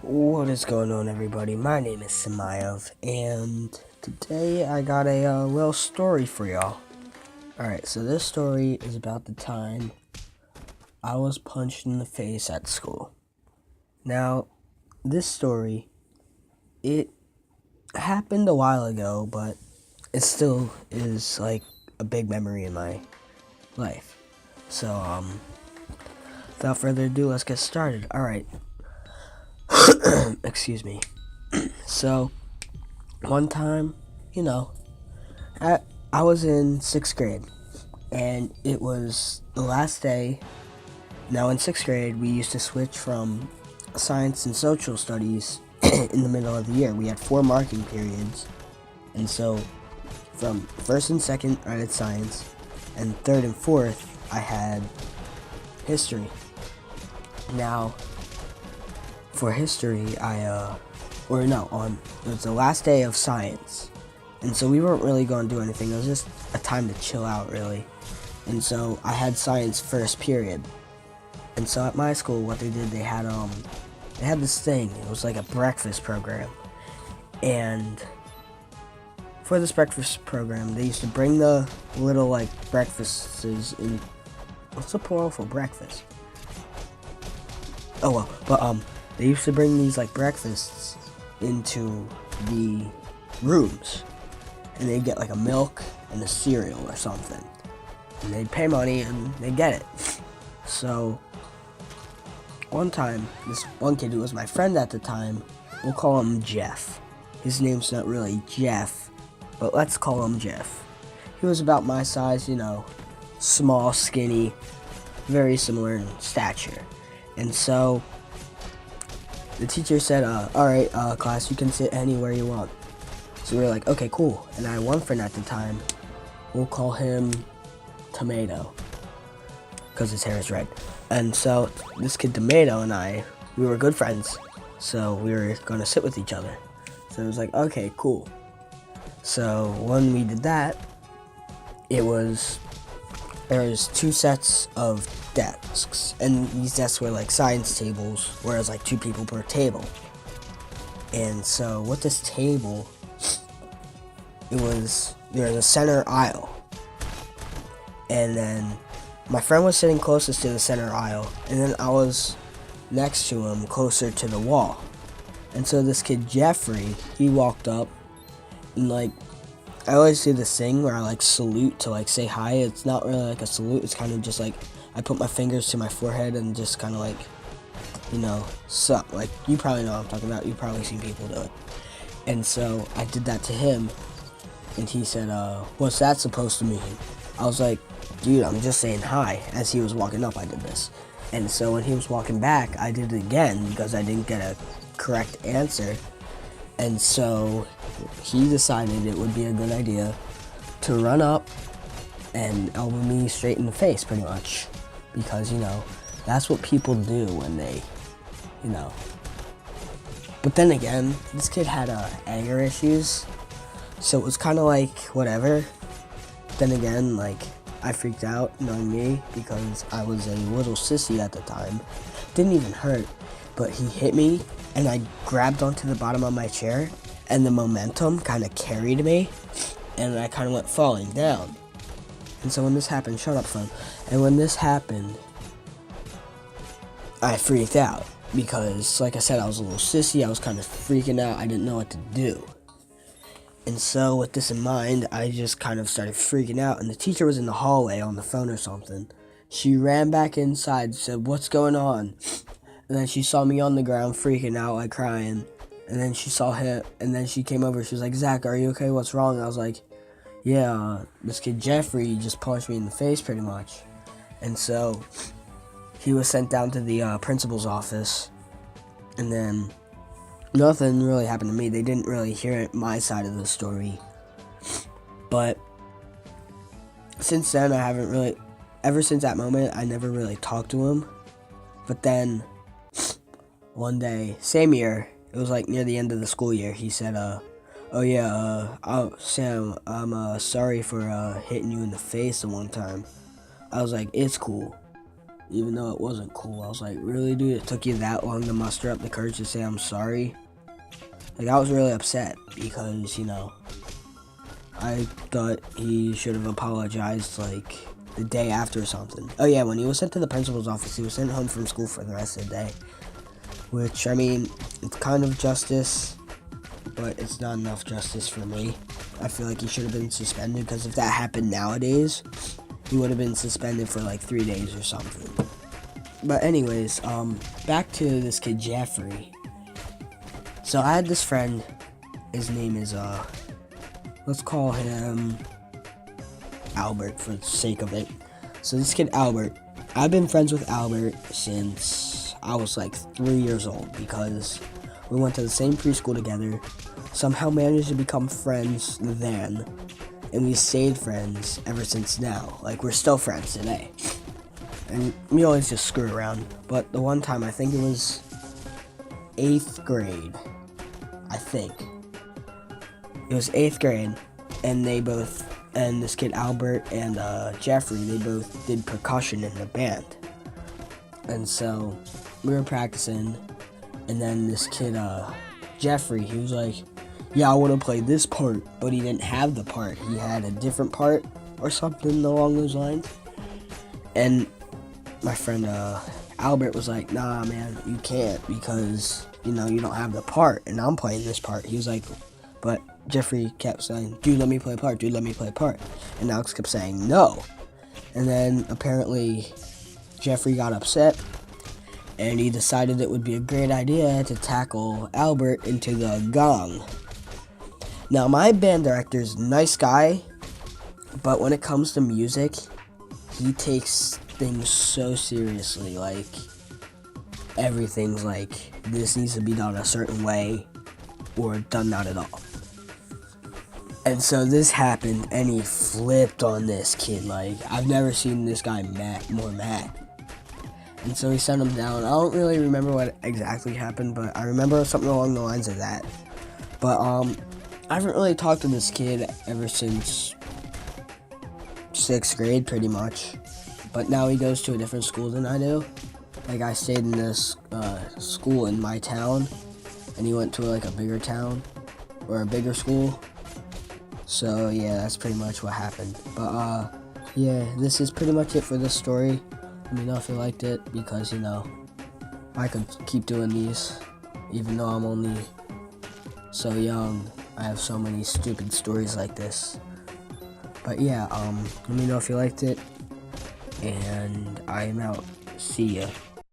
What is going on, everybody? My name is Samayev, and today I got a little story for y'all. Alright, so this story is about the time I was punched in the face at school. Now, this story, it happened a while ago, but it still is like a big memory in my life. So, without further ado, let's get started. Alright, excuse me. So, one time, you know, I, I was in 6th grade, and it was the last day. Now, in 6th grade, we used to switch from science and social studies in the middle of the year. We had 4 marking periods, and so from first and second, I had science, and third and fourth, I had history. Now, for history, it was the last day of science. And so we weren't really going to do anything. It was just a time to chill out, really. And so I had science first period. And so at my school, what they did, they had this thing. It was like a breakfast program. And for this breakfast program, they used to bring the little like breakfasts in. What's the plural for breakfast? Oh well, but they used to bring these like breakfasts into the rooms, and they'd get like a milk and a cereal or something, and they'd pay money and they'd get it. So one time, this one kid who was my friend at the time, we'll call him Jeff. His name's not really Jeff, but let's call him Jeff. He was about my size, small, skinny, very similar in stature. And so the teacher said, alright, class, you can sit anywhere you want. So we were like, okay, cool. And I had one friend at the time. We'll call him Tomato, because his hair is red. And so this kid Tomato and we were good friends. So we were going to sit with each other. So it was like, okay, cool. So when we did that, there was 2 sets of desks. And these desks were like science tables, whereas like 2 people per table. And so with this table, there was a center aisle, and then my friend was sitting closest to the center aisle, and then I was next to him, closer to the wall. And so this kid Jeffrey, he walked up, and like I always do this thing where I like salute to like say hi. It's not really like a salute, it's kind of just like I put my fingers to my forehead and just kind of like, sup. Like, you probably know what I'm talking about. You've probably seen people do it. And so I did that to him, and he said, what's that supposed to mean? I was like, dude, I'm just saying hi. As he was walking up, I did this. And so when he was walking back, I did it again because I didn't get a correct answer. And so he decided it would be a good idea to run up and elbow me straight in the face, pretty much. Because, that's what people do when they, But then again, this kid had anger issues, so it was kind of like, whatever. Then again, like, I freaked out, knowing me, because I was a little sissy at the time. Didn't even hurt, but he hit me, and I grabbed onto the bottom of my chair, and the momentum kind of carried me, and I kind of went falling down. And so when this happened, shut up, son. And when this happened, I freaked out, because, like I said, I was a little sissy, I was kind of freaking out, I didn't know what to do. And so, with this in mind, I just kind of started freaking out, and the teacher was in the hallway on the phone or something. She ran back inside, said, what's going on? And then she saw me on the ground, freaking out, like crying. And then she saw him, and then she came over, she was like, Zach, are you okay? What's wrong? I was like, yeah, this kid Jeffrey just punched me in the face, pretty much. And so, he was sent down to the principal's office, and then nothing really happened to me. They didn't really hear my side of the story. But since then, ever since that moment, I never really talked to him. But then, one day, same year, it was like near the end of the school year, he said, Sam, I'm sorry for hitting you in the face the one time. I was like, it's cool. even though it wasn't cool. I was like, really, dude? It took you that long to muster up the courage to say I'm sorry? Like, I was really upset because, you know, I thought he should have apologized, like, the day after or something. Oh, yeah, when he was sent to the principal's office, he was sent home from school for the rest of the day. Which, I mean, it's kind of justice, but it's not enough justice for me. I feel like he should have been suspended, because if that happened nowadays, he would have been suspended for, like, 3 days or something. But anyways, back to this kid, Jeffrey. So I had this friend, his name is, let's call him Albert for the sake of it. So this kid, Albert, I've been friends with Albert since I was like 3 years old, because we went to the same preschool together, somehow managed to become friends then, and we stayed friends ever since now. Like, we're still friends today. And we always just screw around. But the one time, I think it was 8th grade, I think. It was 8th grade, and this kid Albert and Jeffrey, they both did percussion in the band. And so we were practicing, and then this kid Jeffrey, he was like, yeah, I want to play this part, but he didn't have the part. He had a different part or something along those lines. And my friend Albert was like, nah, man, you can't, because, you know, you don't have the part, and I'm playing this part. He was like, but Jeffrey kept saying, dude, let me play a part, dude, let me play a part. And Alex kept saying no. And then apparently Jeffrey got upset, and he decided it would be a great idea to tackle Albert into the gong. Now, my band director's a nice guy, but when it comes to music, he takes things so seriously. Like, everything's like, this needs to be done a certain way, or done not at all. And so this happened, and he flipped on this kid. Like, I've never seen this guy more mad. And so he sent him down. I don't really remember what exactly happened, but I remember something along the lines of that. But I haven't really talked to this kid ever since 6th grade, pretty much. But now he goes to a different school than I do. Like, I stayed in this school in my town, and he went to like a bigger town, or a bigger school. So yeah, that's pretty much what happened. But yeah, this is pretty much it for this story. Let me know if you liked it, because, you know, I could keep doing these, even though I'm only so young. I have so many stupid stories like this. But yeah, let me know if you liked it, and I'm out. See ya.